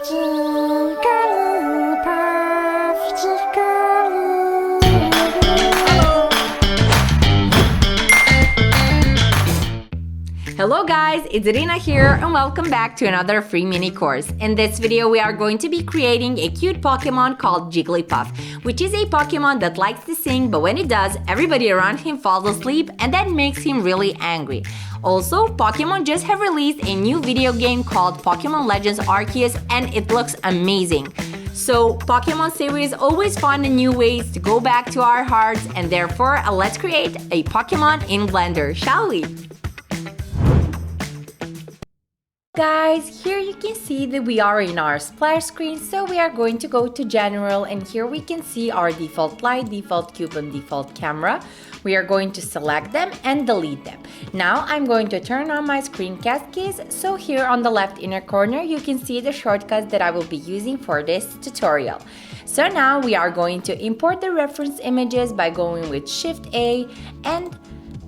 Jigglypuff, Jigglypuff. Hello guys, it's Irina here and welcome back to another free mini course. In this video we are going to be creating a cute Pokemon called Jigglypuff, which is a Pokemon that likes to sing, but when it does, everybody around him falls asleep and that makes him really angry. Also, Pokemon just have released a new video game called Pokémon Legends Arceus and it looks amazing. So, Pokemon series always find new ways to go back to our hearts and therefore let's create a Pokemon in Blender, shall we? Guys, here you can see that we are in our splash screen, so we are going to go to general and here we can see our default light, default cube and default camera. We are going to select them and delete them. Now I'm going to turn on my screencast keys, so here on the left inner corner you can see the shortcuts that I will be using for this tutorial. So now we are going to import the reference images by going with Shift A and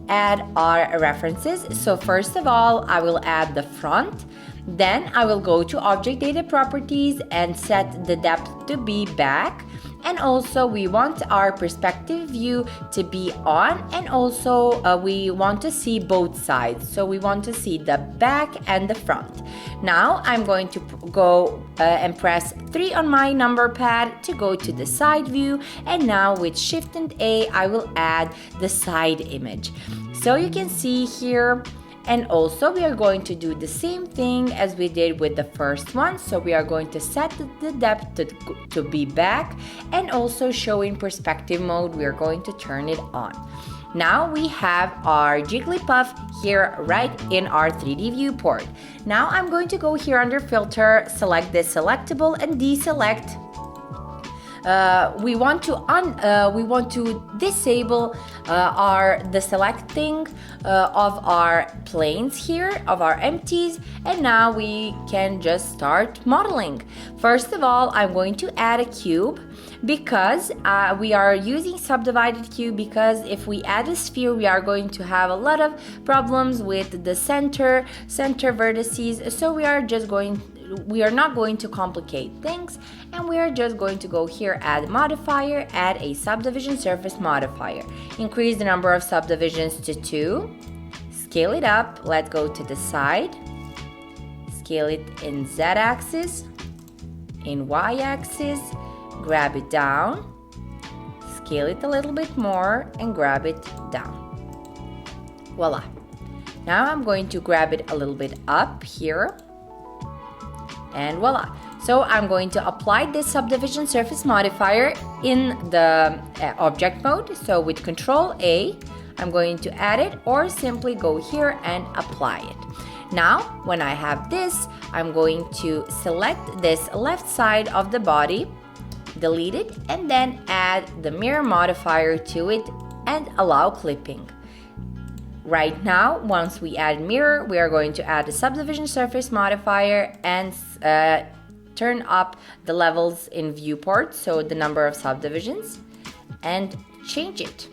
add our references. So first of all, I will add the front. Then I will go to Object Data Properties and set the depth to be back. And also we want our perspective view to be on, and also we want to see both sides. So we want to see the back and the front. Now I'm going to go and press 3 on my number pad to go to the side view, and now with Shift and A I will add the side image. So you can see here. And also we are going to do the same thing as we did with the first one. So we are going to set the depth to be back, and also showing perspective mode, we are going to turn it on. Now we have our Jigglypuff here right in our 3D viewport. Now I'm going to go here under filter, select this selectable and deselect. We want to disable the selecting of our planes here, of our empties, and now we can just start modeling. First of all, I'm going to add a cube because we are using subdivided cube, because if we add a sphere we are going to have a lot of problems with the center vertices. So we are not going to complicate things, and we are just going to go here, add modifier, add a subdivision surface modifier, increase the number of subdivisions to 2, scale it up, let's go to the side, scale it in z-axis, in y-axis, grab it down, scale it a little bit more and grab it down. Voila. Now I'm going to grab it a little bit up here, and voila. So I'm going to apply this subdivision surface modifier in the object mode. So with Control A, I'm going to add it, or simply go here and apply it. Now, when I have this, I'm going to select this left side of the body, delete it, and then add the mirror modifier to it and allow clipping. Right now, once we add mirror, we are going to add a subdivision surface modifier and turn up the levels in viewport, so the number of subdivisions, and change it.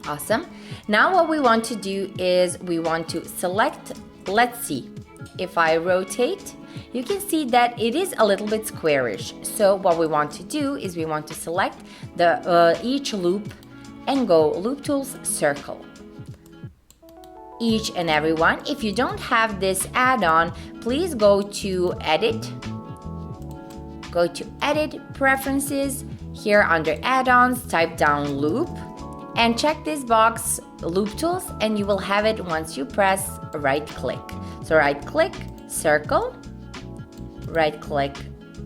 Awesome. Now what we want to do is we want to select, let's see, if I rotate, you can see that it is a little bit squarish. So what we want to do is we want to select the each loop and go Loop Tools, Circle. Each and every one. If you don't have this add-on, please go to Edit, Preferences, here under Add-ons, type down Loop, and check this box, Loop Tools, and you will have it once you press right-click. So right-click, Circle, right-click,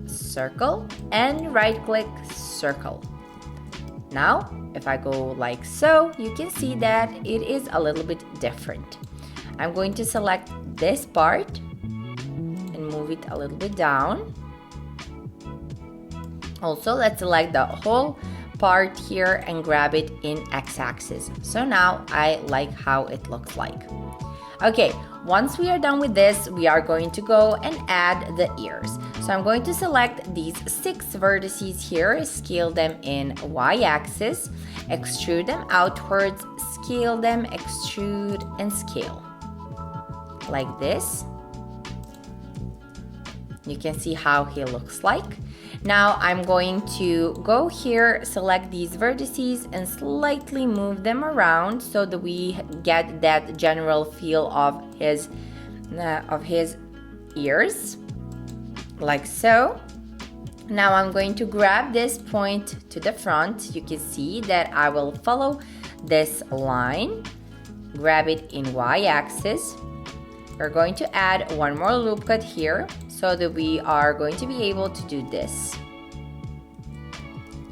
Circle, and right-click, Circle. Now, if I go like so, you can see that it is a little bit different. I'm going to select this part and move it a little bit down. Also, let's select the whole part here and grab it in x-axis. So now I like how it looks like. Okay, once we are done with this, we are going to go and add the ears. So I'm going to select these 6 vertices here, scale them in y-axis, extrude them outwards, scale them, extrude, and scale. Like this. You can see how he looks like. Now I'm going to go here, select these vertices and slightly move them around so that we get that general feel of his ears, like so. Now I'm going to grab this point to the front. You can see that I will follow this line, grab it in y-axis. We're going to add one more loop cut here so that we are going to be able to do this.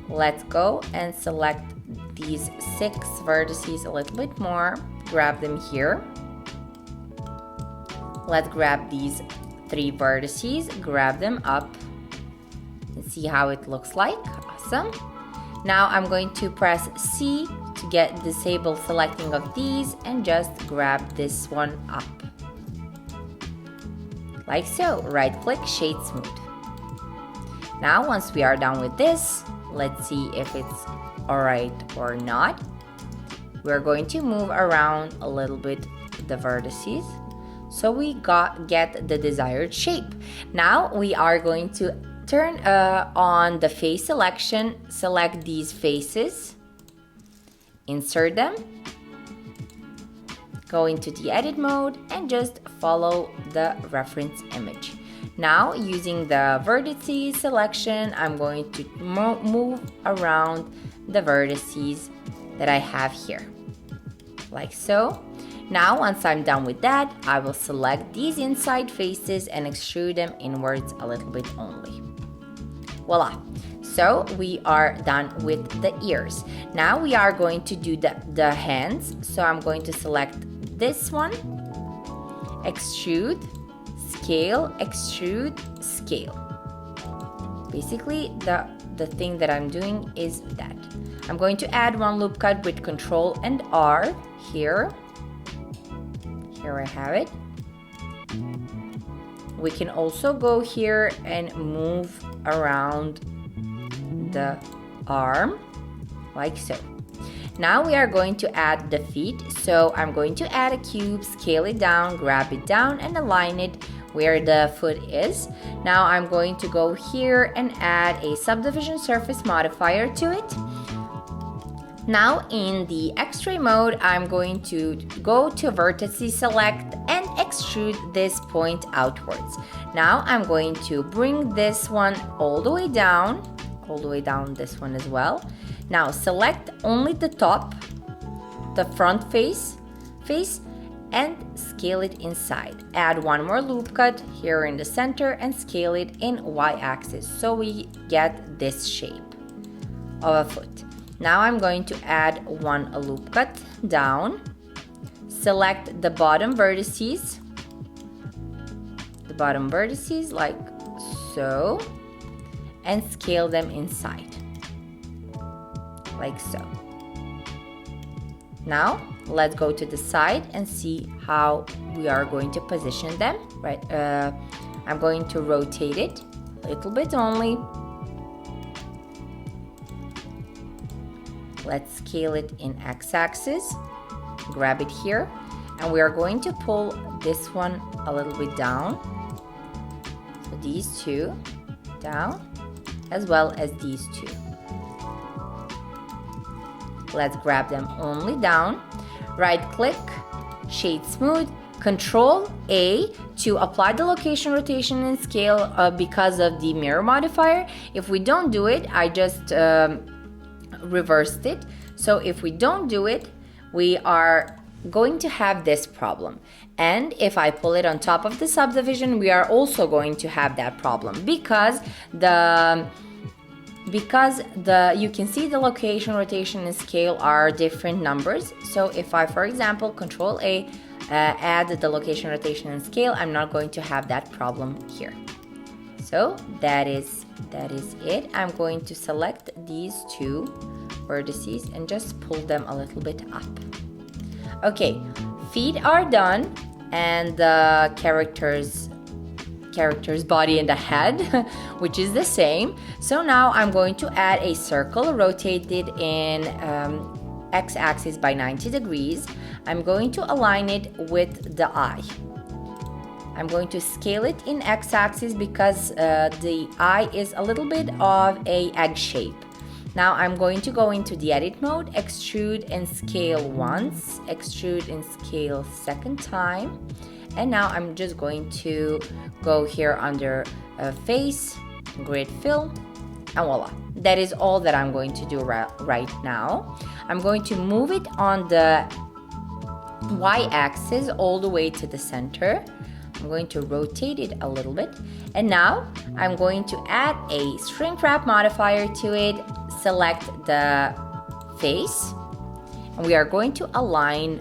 Let's go and select these 6 vertices a little bit more, grab them here. Let's grab these 3 vertices, grab them up and see how it looks like. Awesome. Now I'm going to press C to get disable selecting of these and just grab this one up. Like so. Right click, shade smooth. Now once we are done with this, let's see if it's alright or not. We're going to move around a little bit the vertices so we get the desired shape. Now we are going to turn on the face selection, select these faces, insert them, go into the edit mode and just follow the reference image. Now using the vertices selection, I'm going to move around the vertices that I have here, like so. Now once I'm done with that, I will select these inside faces and extrude them inwards a little bit only. Voila! So we are done with the ears. Now we are going to do the hands. So I'm going to select this one, extrude, scale, extrude, scale. Basically the thing that I'm doing is that. I'm going to add one loop cut with Control and R here. Here I have it. We can also go here and move around the arm, like so. Now we are going to add the feet, so I'm going to add a cube, scale it down, grab it down and align it where the foot is. Now I'm going to go here and add a subdivision surface modifier to it. Now in the X-ray mode, I'm going to go to vertices select and extrude this point outwards. Now I'm going to bring this one all the way down this one as well. Now select only the top, the front face, and scale it inside. Add one more loop cut here in the center and scale it in y-axis so we get this shape of a foot. Now I'm going to add one loop cut down, select the bottom vertices like so, and scale them inside, like so. Now let's go to the side and see how we are going to position them. Right, I'm going to rotate it a little bit only. Let's scale it in x-axis, grab it here, and we are going to pull this one a little bit down. So these two down, as well as these two. Let's grab them only down. Right click, shade smooth, Control A to apply the location, rotation, and scale because of the mirror modifier. If we don't do it, I just reversed it. So if we don't do it, we are going to have this problem. And if I pull it on top of the subdivision, we are also going to have that problem because you can see the location, rotation, and scale are different numbers. So if I, for example, Control A, add the location, rotation, and scale, I'm not going to have that problem here. So that is it. I'm going to select these two vertices and just pull them a little bit up. Okay, feet are done, and the character's body and the head, which is the same. So now I'm going to add a circle rotated in x-axis by 90 degrees. I'm going to align it with the eye. I'm going to scale it in x-axis because the eye is a little bit of a egg shape. Now I'm going to go into the edit mode, extrude and scale once, extrude and scale second time. And now I'm just going to go here under face, grid fill, and voila. That is all that I'm going to do right now. I'm going to move it on the y-axis all the way to the center. I'm going to rotate it a little bit. And now I'm going to add a shrink wrap modifier to it, select the face, and we are going to align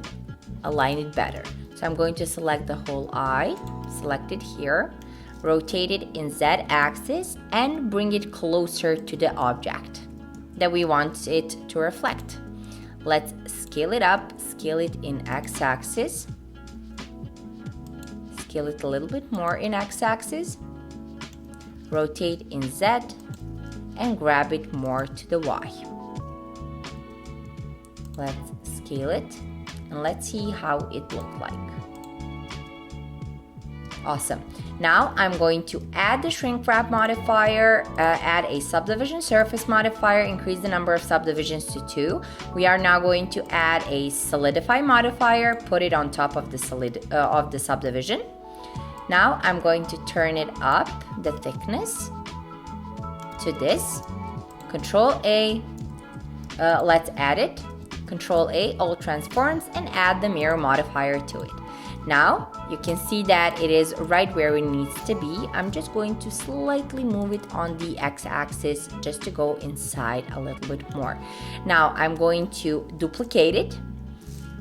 it better. So I'm going to select the whole eye, select it here, rotate it in z-axis, and bring it closer to the object that we want it to reflect. Let's scale it up, scale it in x-axis, scale it a little bit more in x-axis, rotate in z, and grab it more to the y. Let's scale it and let's see how it looks like. Awesome. Now I'm going to add the shrink wrap modifier, add a subdivision surface modifier, increase the number of subdivisions to 2. We are now going to add a solidify modifier, put it on top of the subdivision. Now I'm going to turn it up, the thickness, to this. Control A, let's add it. Control A, all transforms, and add the mirror modifier to it. Now you can see that it is right where it needs to be. I'm just going to slightly move it on the x-axis just to go inside a little bit more. Now I'm going to duplicate it,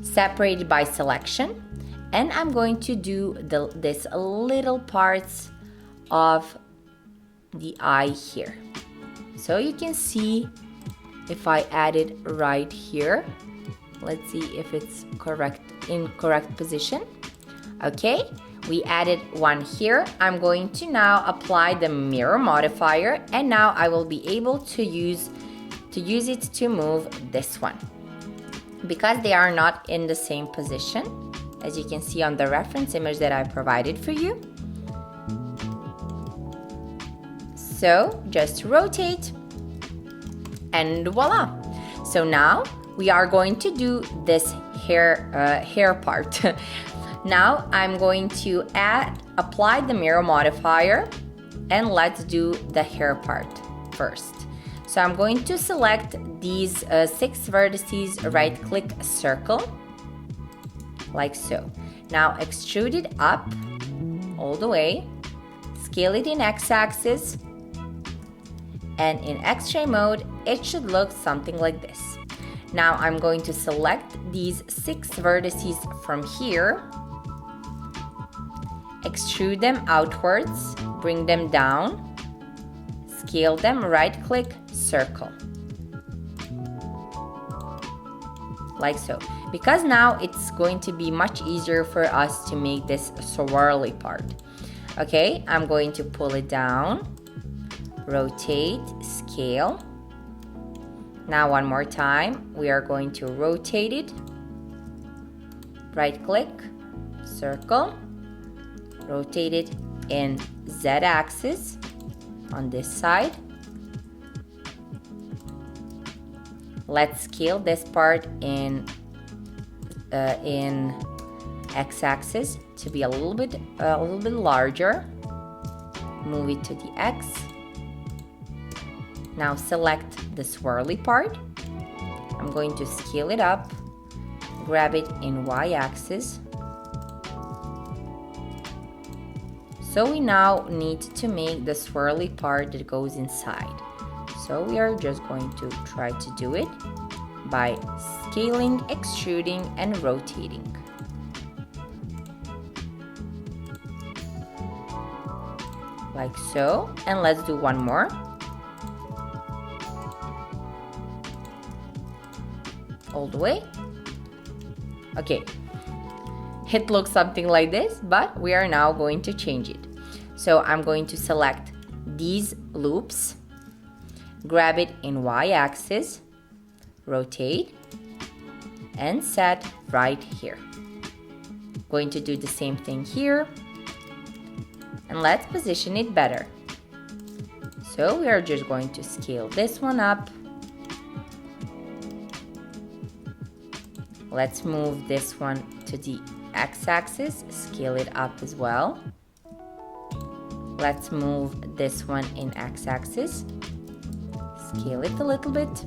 separate it by selection, and I'm going to do this little parts of the eye here. So you can see if I add it right here. Let's see if it's in correct position. Okay, we added one here. I'm going to now apply the mirror modifier, and now I will be able to use it to move this one. Because they are not in the same position, as you can see on the reference image that I provided for you. So just rotate, and voila. So now we are going to do this hair part. Now I'm going to apply the mirror modifier, and let's do the hair part first. So I'm going to select these 6 vertices, right click circle, like so. Now extrude it up all the way, scale it in x-axis, and in X-ray mode it should look something like this. Now I'm going to select these 6 vertices from here, extrude them outwards, bring them down, scale them, right click, circle. Like so. Because now it's going to be much easier for us to make this swirly part. Okay, I'm going to pull it down, rotate, scale. Now one more time, we are going to rotate it, right click, circle, rotate it in z-axis on this side. Let's scale this part in x-axis to be a little bit larger. Move it to the x. Now select the swirly part. I'm going to scale it up, grab it in y-axis. So we now need to make the swirly part that goes inside. So we are just going to try to do it by scaling, extruding, and rotating. Like so. And let's do one more. All the way. Okay. It looks something like this, but we are now going to change it. So I'm going to select these loops, grab it in y-axis, rotate, and set right here. Going to do the same thing here. and let's position it better. So we are just going to scale this one up. Let's move this one to the x-axis, scale it up as well. Let's move this one in x-axis, scale it a little bit.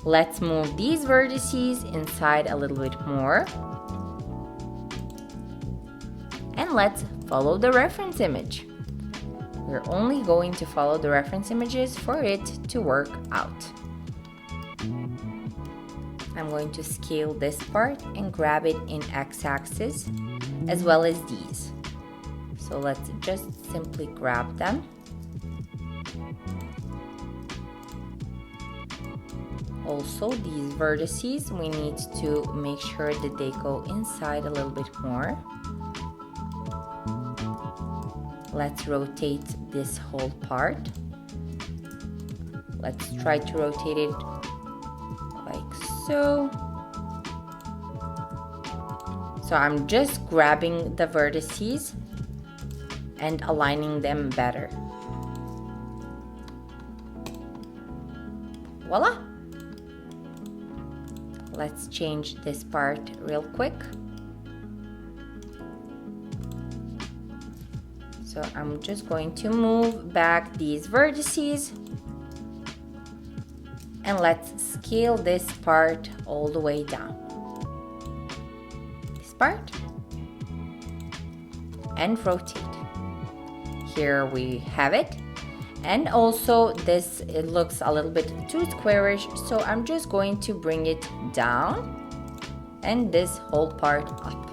Let's move these vertices inside a little bit more. And let's follow the reference image. We're only going to follow the reference images for it to work out. I'm going to scale this part and grab it in x-axis as well as these. So let's just simply grab them. Also, these vertices, we need to make sure that they go inside a little bit more. Let's rotate this whole part. Let's try to rotate it like so. So I'm just grabbing the vertices and aligning them better. Voila! Let's change this part real quick. So I'm just going to move back these vertices and let's scale this part all the way down. This part and rotate. Here we have it. And also this, it looks a little bit too squarish, so I'm just going to bring it down and this whole part up.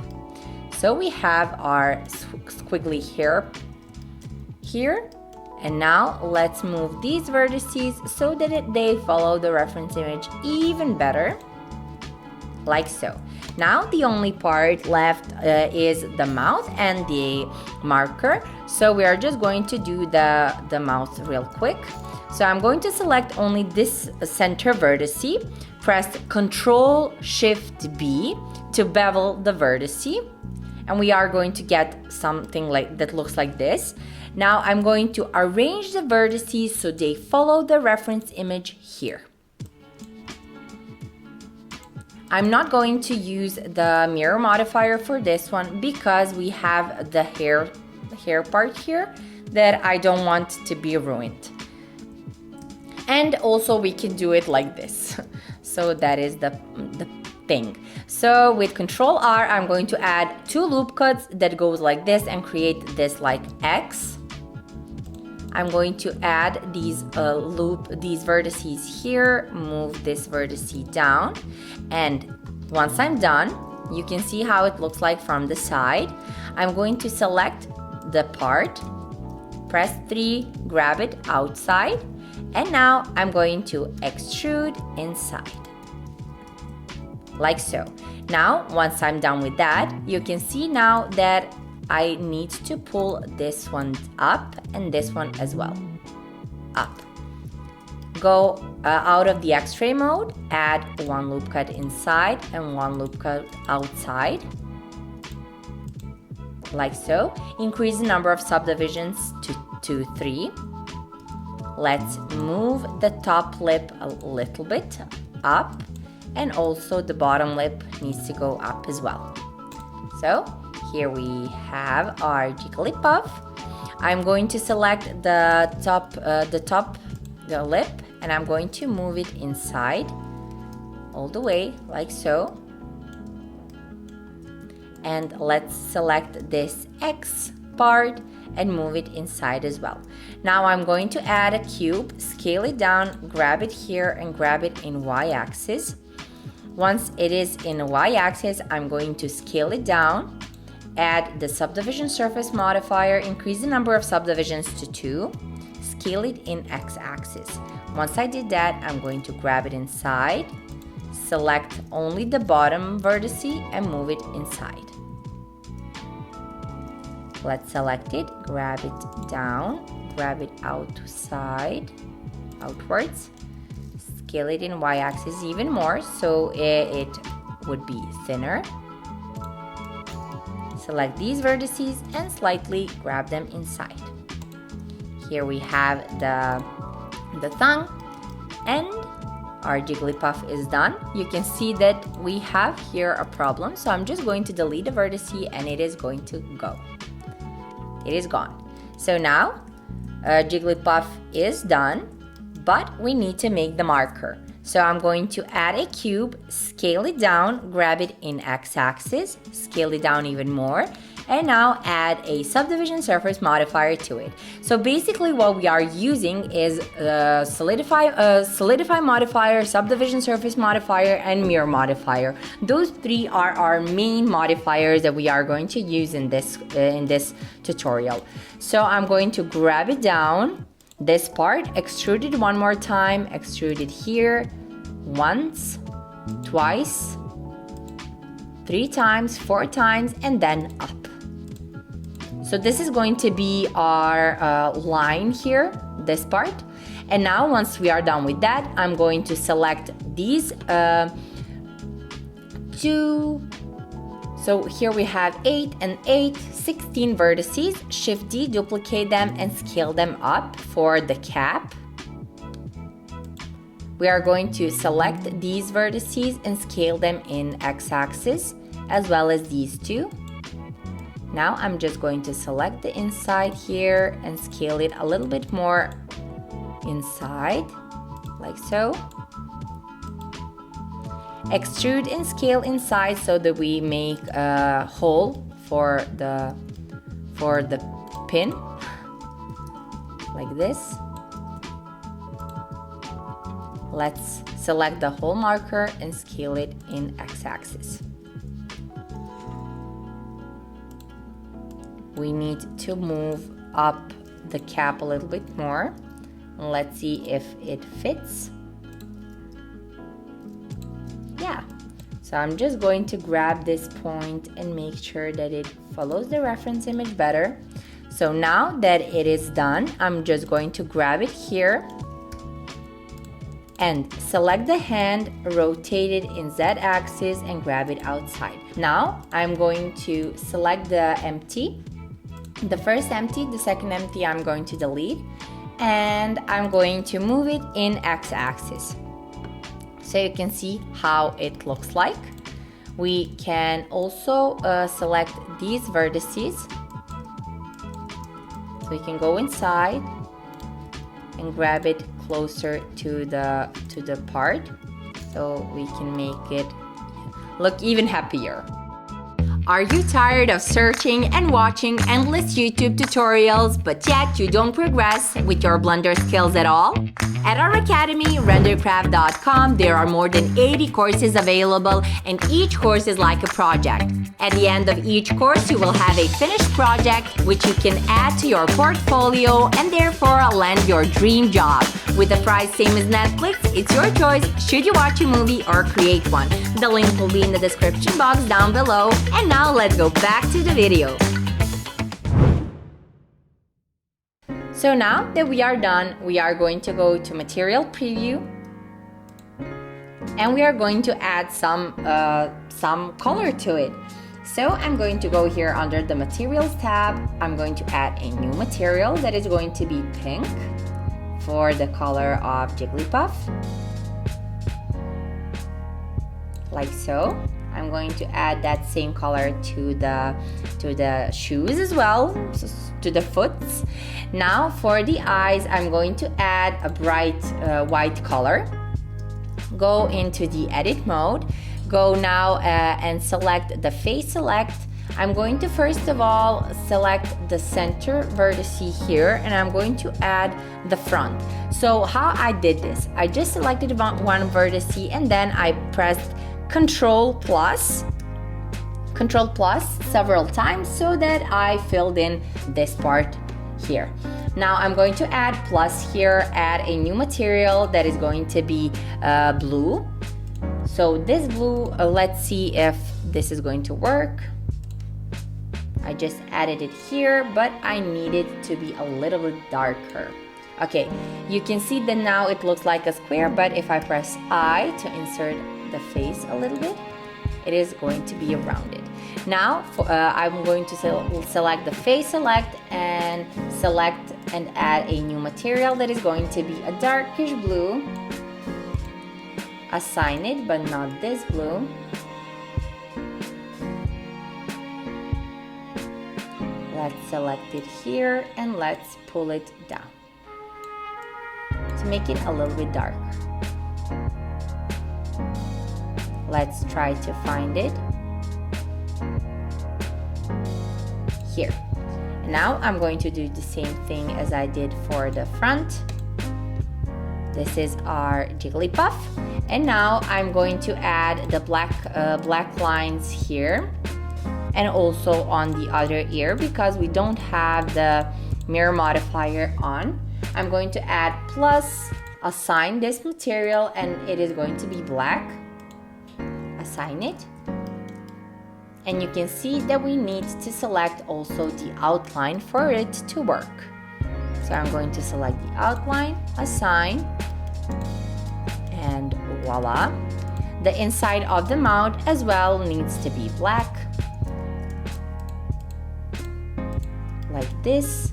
So we have our squiggly hair here, and now let's move these vertices so that they follow the reference image even better, like so. Now the only part left is the mouth and the marker, so we are just going to do the mouth real quick. So I'm going to select only this center vertice, press Ctrl Shift B to bevel the vertice, and we are going to get something like that looks like this. Now I'm going to arrange the vertices so they follow the reference image here. I'm not going to use the mirror modifier for this one because we have the hair part here that I don't want to be ruined. And also we can do it like this. So that is the thing. So with Control R, I'm going to add 2 loop cuts that goes like this and create this like X. I'm going to add these vertices here, move this vertice down, and once I'm done, you can see how it looks like from the side. I'm going to select the part, press 3, grab it outside, and now I'm going to extrude inside, like so. Now, once I'm done with that, you can see now that I need to pull this one up and this one as well, up. Go out of the X-ray mode, add 1 loop cut inside and 1 loop cut outside, like so. Increase the number of subdivisions to 3. Let's move the top lip a little bit up, and also the bottom lip needs to go up as well. So here we have our Jigglypuff. I'm going to select the top lip, and I'm going to move it inside all the way like so. And let's select this X part and move it inside as well. Now I'm going to add a cube, scale it down, grab it here and grab it in Y-axis. Once it is in a Y-axis, I'm going to scale it down, add the subdivision surface modifier, increase the number of subdivisions to 2, scale it in X-axis. Once I did that, I'm going to grab it inside, select only the bottom vertex and move it inside. Let's select it, grab it down, grab it outside, outwards, scale it in Y-axis even more so it would be thinner. Select these vertices and slightly grab them inside. Here we have the tongue, and our Jigglypuff is done. You can see that we have here a problem, so I'm just going to delete the vertice and it is going to go. It is gone. So now Jigglypuff is done, but we need to make the marker. So I'm going to add a cube, scale it down, grab it in x-axis, scale it down even more, and now add a subdivision surface modifier to it. So basically what we are using is solidify modifier, subdivision surface modifier, and mirror modifier. Those three are our main modifiers that we are going to use in this tutorial. So I'm going to grab it down, this part, extrude it one more time, extrude it here, once, twice, 3 times, 4 times, and then up. So this is going to be our line here, this part. And now once we are done with that, I'm going to select these two. So here we have 8 and 8, 16 vertices. Shift D, duplicate them and scale them up for the cap. We are going to select these vertices and scale them in x-axis, as well as these two. Now I'm just going to select the inside here and scale it a little bit more inside, like so. Extrude and scale inside so that we make a hole for the pin, like this. Let's select the hole marker and scale it in x-axis. We need to move up the cap a little bit more. Let's see if it fits. Yeah, so I'm just going to grab this point and make sure that it follows the reference image better. So now that it is done, I'm just going to grab it here and select the hand, rotate it in Z-axis and grab it outside. Now I'm going to select the empty, the first empty, the second empty I'm going to delete, and I'm going to move it in X-axis. So you can see how it looks like. We can also select these vertices. So we can go inside and grab it closer to the part, so we can make it look even happier. Are you tired of searching and watching endless YouTube tutorials, but yet you don't progress with your Blender skills at all? At our academy, rendercraft.com, there are more than 80 courses available, and each course is like a project. At the end of each course, you will have a finished project which you can add to your portfolio and therefore land your dream job. With the price same as Netflix, it's your choice should you watch a movie or create one. The link will be in the description box down below. And now let's go back to the video. So now that we are done, we are going to go to Material Preview and we are going to add some color to it. So I'm going to go here under the Materials tab. I'm going to add a new material that is going to be pink for the color of Jigglypuff, like so. I'm going to add that same color to the shoes as well, to the foots. Now for the eyes, I'm going to add a bright white color. Go into the edit mode. Go now and select the face select. I'm going to first of all select the center vertex here, and I'm going to add the front. So how I did this, I just selected one vertex and then I pressed Control plus several times so that I filled in this part here. Now I'm going to add plus here, add a new material that is going to be blue. So this blue, let's see if this is going to work. I just added it here, but I need it to be a little bit darker. Okay, you can see that now it looks like a square, but if I press I to insert the face a little bit, it is going to be rounded. Now I'm going to select the face select and add a new material that is going to be a darkish blue. Assign it, but not this blue. Let's select it here and let's pull it down to make it a little bit darker. Let's try to find it here. And now I'm going to do the same thing as I did for the front. This is our Jigglypuff. And now I'm going to add the black lines here and also on the other ear because we don't have the mirror modifier on. I'm going to add plus, assign this material, and it is going to be black. Assign it. And you can see that we need to select also the outline for it to work. So I'm going to select the outline, assign, and voila. The inside of the mouth as well needs to be black. Like this.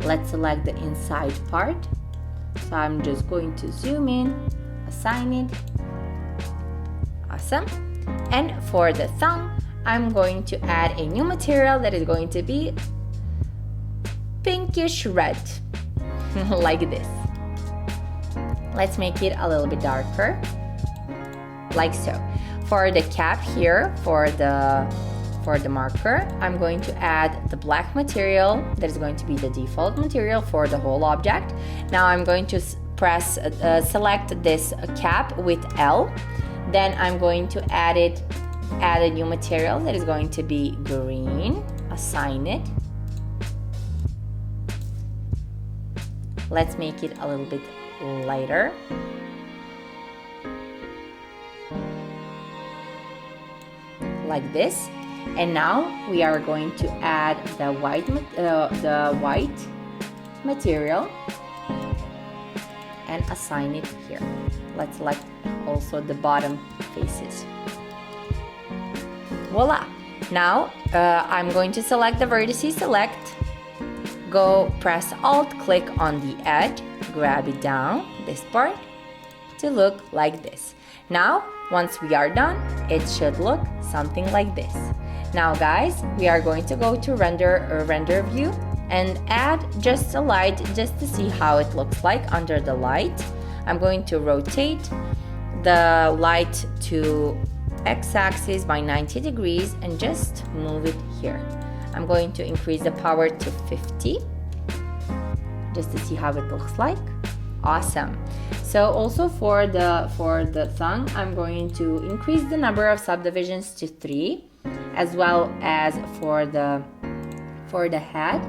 Let's select the inside part. So I'm just going to zoom in, assign it. Awesome. And for the thumb, I'm going to add a new material that is going to be pinkish red, like this. Let's make it a little bit darker, like so. For the cap here, for the marker, I'm going to add the black material that is going to be the default material for the whole object. Now I'm going to select this cap with L. Then I'm going to add a new material that is going to be green. Assign it. Let's make it a little bit lighter. Like this. And now we are going to add the white material and assign it here. Let's select also the bottom faces. Voila! Now I'm going to select the vertices, select, go press Alt, click on the edge, grab it down, this part, to look like this. Now, once we are done, it should look something like this. Now guys, we are going to go to render view and add just a light just to see how it looks like under the light. I'm going to rotate the light to x-axis by 90 degrees and just move it here. I'm going to increase the power to 50 just to see how it looks like. Awesome. So also for the tongue, I'm going to increase the number of subdivisions to 3, as well as for the head,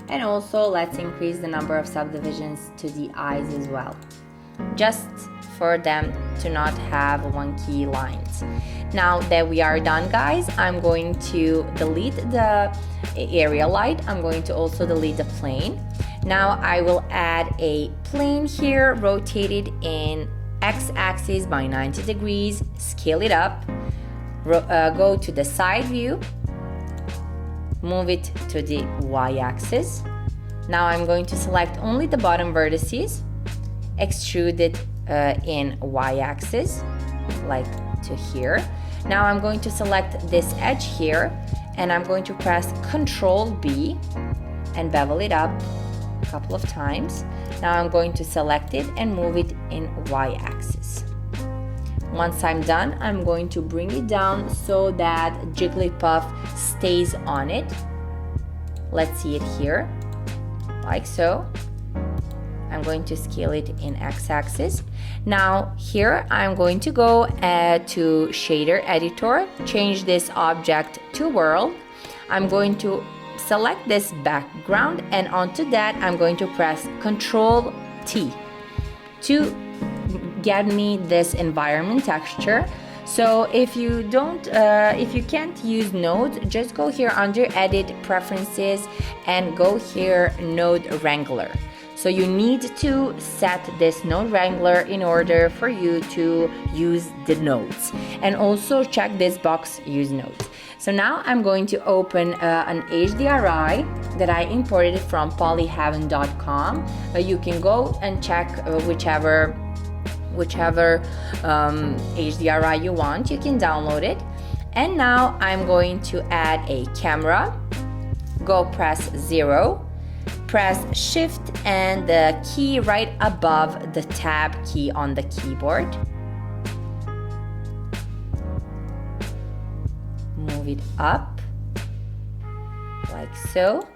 and also let's increase the number of subdivisions to the eyes as well, just for them to not have wonky lines. Now that we are done, guys, I'm going to delete the area light. I'm going to also delete the plane. Now I will add a plane here, rotated in x-axis by 90 degrees, scale it up, go to the side view, move it to the y-axis. Now I'm going to select only the bottom vertices, extrude it in y-axis, like to here. Now I'm going to select this edge here, and I'm going to press Ctrl B and bevel it up a couple of times. Now I'm going to select it and move it in y-axis. Once I'm done, I'm going to bring it down so that Jigglypuff stays on it. Let's see it here, like so. I'm going to scale it in x-axis. Now here I'm going to go to shader editor, change this object to world. I'm going to select this background, and onto that I'm going to press Ctrl T to get me this environment texture. So if you can't use nodes, just go here under edit preferences and go here node wrangler. So you need to set this Node Wrangler in order for you to use the nodes. And also check this box, use nodes. So now I'm going to open an HDRI that I imported from polyheaven.com. You can go and check whichever HDRI you want. You can download it. And now I'm going to add a camera. Go press 0. Press Shift and the key right above the Tab key on the keyboard. Move it up like so.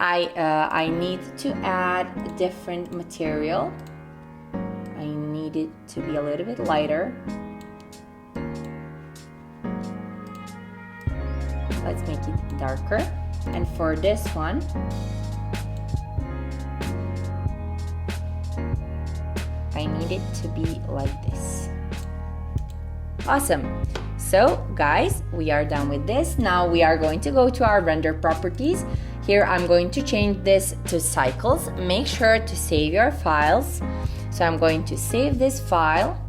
I need to add a different material. I need it to be a little bit lighter. Let's make it darker. And for this one, I need it to be like this. Awesome. So guys, we are done with this. Now we are going to go to our render properties. Here I'm going to change this to cycles. Make sure to save your files. So I'm going to save this file.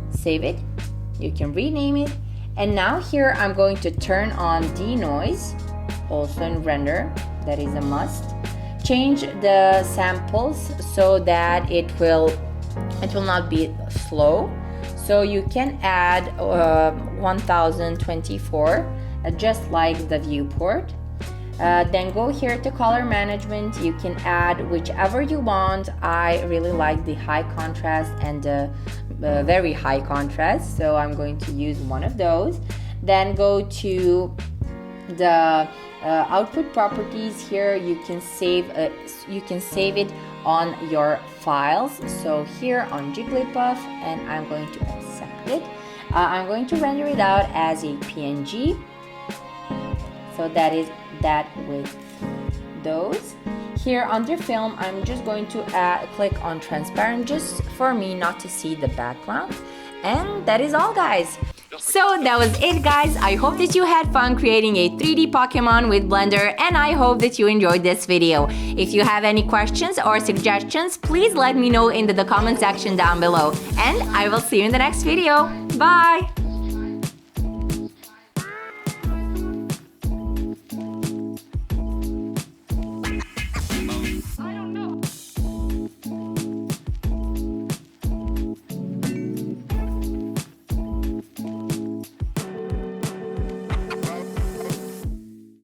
Save it. You can rename it. And now here I'm going to turn on denoise, also in render, that is a must. Change the samples so that it will not be slow. So you can add 1024, just like the viewport. Then go here to color management. You can add whichever you want. I really like the high contrast and the very high contrast, so I'm going to use one of those. Then go to the output properties. Here you can save it on your files. So here on Jigglypuff, and I'm going to accept it. I'm going to render it out as a PNG. So that is that with those. Here under film, I'm just going to click on transparent just for me not to see the background. And that is all, guys. So that was it, guys. I hope that you had fun creating a 3D Pokemon with Blender, and I hope that you enjoyed this video. If you have any questions or suggestions, please let me know in the comment section down below. And I will see you in the next video. Bye!